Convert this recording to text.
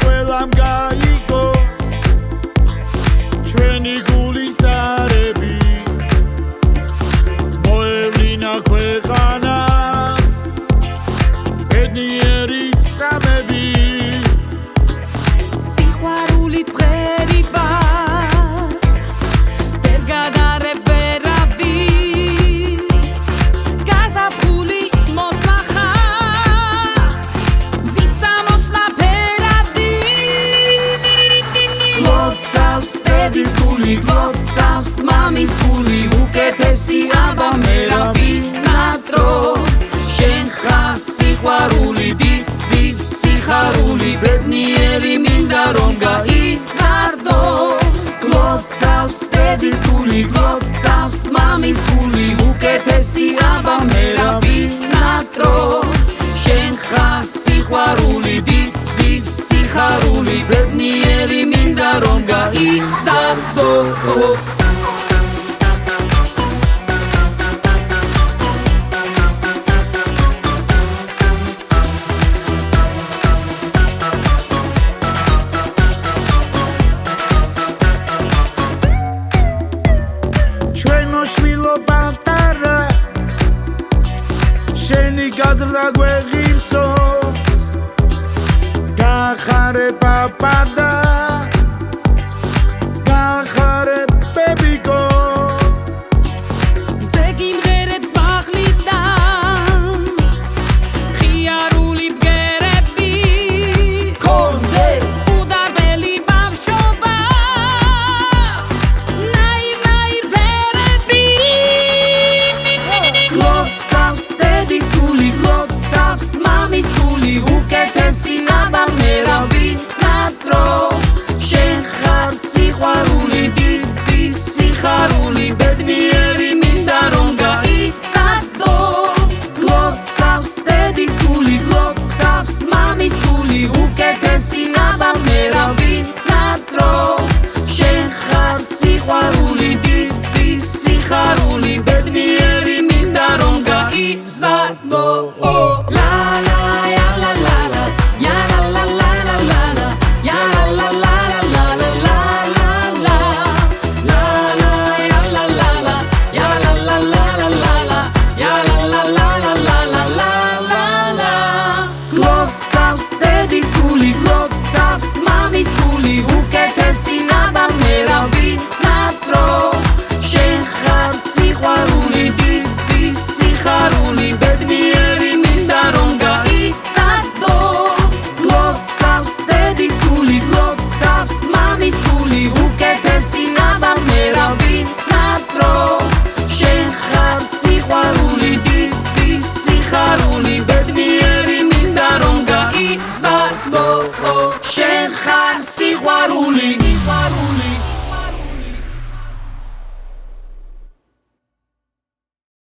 ყველამ გაიგოს ჩვენი გულის არები მოევლინა ქვეყანას ბედნიერი წამები სიყვარულით ღერიბა ვერ გადარებ ვერავის გაზაფხულის მოსლახა Stedis guli, glotsavs mamis guli, uketesi aba mera vinatro. Shen khas sixvaruli, dit sixaruli, bednieri mindaron gaizardo. Glotsavs stedis guli, glotsavs mamis guli, uketesi aba mera vinatro. Shen khas sixvaruli, dit sixaruli, bednieri mindaron gaizardo. Ჩვენო შვილო პატარა შენი გაზრდა გვეღირსოს გახარე პაპადა